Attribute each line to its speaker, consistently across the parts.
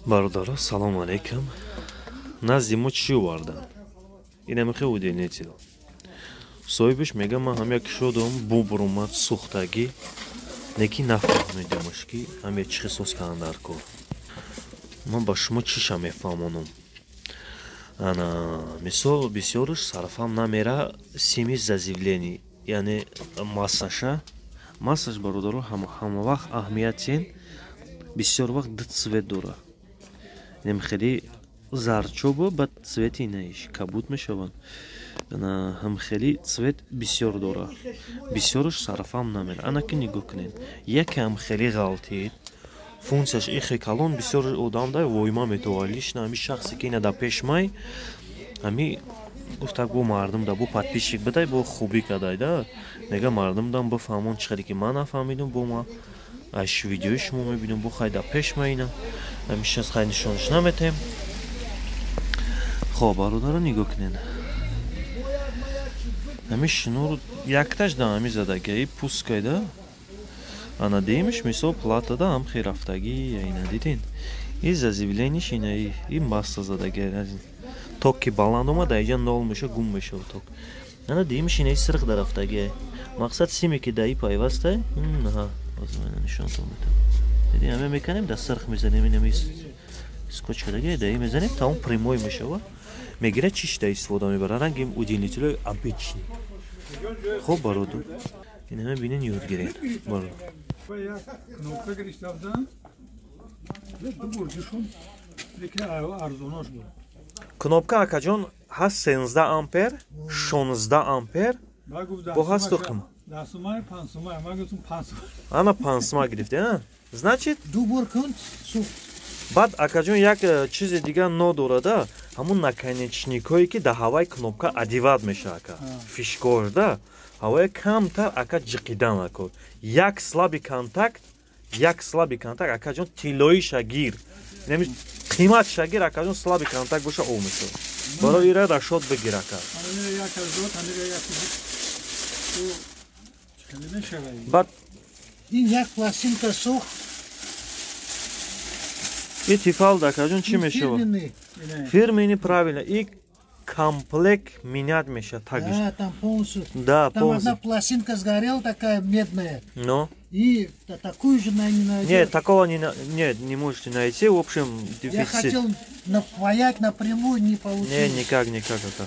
Speaker 1: Бародаро, салом алейкум. Назди мо чӣ овардан? Инам хеле уденетил. Соҳибаш мега ман ҳам як шодам бубр омад сухтагӣ. Неки нафаҳмидамаш ки ҳам як чӣ хисос кардан дар кор. Ман ба шумо чиша мефаҳмонам. Ана мисол бисёрш сарфам намера сими зазивлени, яъне массаша. Массаш бародаро ҳама вақт аҳамиятен. Бисёр вақт ду цвет дорад. Нем хеле зарчоба ба цвети инаиш кабуд мешаванд. Ана ҳам хеле цвет бисёр дорад. Бисёрш сарфам намера. Ана ки нигоҳ кунед. Якам хеле ғалтид. Функсияш ихе калон бисёр одам дай войма метавонад лишна ҳами шахсе ки ина да пешмай ҳами гуфтак бо мардум да бо подписчик бидай бо хубӣ кадай да. Нега мардум дам бафаҳмон чӣ ки ман нафаҳмидам бо ма аш видеои шумо мебинам бо хайда пешмай ина ҳамиша хай нишонаш наметем. Хоб бародаро нигоҳ кунед. Ҳами шинур якташ да ҳами задагаи пускай да. Ана демиш мисол плата да ҳам хе рафтагӣ ина дидин. И зазивлениш ина и масса задагаи ток ки баланд омада айҷа нол меша гум меша ток. Ана демиш ина сирқ да рафтагӣ. Мақсад симе ки даи пайвастай. Ха, озмена нишонтон метам. Диди ҳаме меканем да сирқ мезанем ина скотчкадаги даи мезанем та он прямой мешава. Мегира чишта истифода мебара ранги удлинитель обычный. Хоб бароду. Ина ме бинен ёд гиред. Баро.
Speaker 2: Кнопка гиштавда.
Speaker 1: Кнопка акаҷон ҳаст 13 ампер, 16 ампер. Бо ҳаст тоқим. Ана 5 сум гирифте, а? Значит, баъд акаҷон як чизи дига нодорада, ҳамун наконечникҳое ки да ҳаваи кнопка одеват меша ака. Фишкош да. Ҳавае камтар ака ҷиқидан ака. Як слаби контакт акаҷон тиллои шагир. Неми қимат шагир акаҷон слаби контакт боша о меша. Баро ира рашод бигир ака. Баъд
Speaker 2: ин як пластинка сохт.
Speaker 1: И тифал да акаҷон чӣ мешава? Фирмени правильно. И комплект менять меша тагиш.
Speaker 2: Там полностью.
Speaker 1: Да,
Speaker 2: там
Speaker 1: полностью.
Speaker 2: Одна пластинка сгорела такая медная.
Speaker 1: Но.
Speaker 2: И такую же не найдешь.
Speaker 1: Нет, такого не можете найти. В общем, дефицит.
Speaker 2: Я хотел напаять напрямую, не получилось.
Speaker 1: Не, никак это.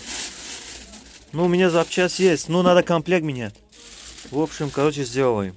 Speaker 1: Ну, у меня запчасть есть, но надо комплект менять. В общем, короче, сделаем.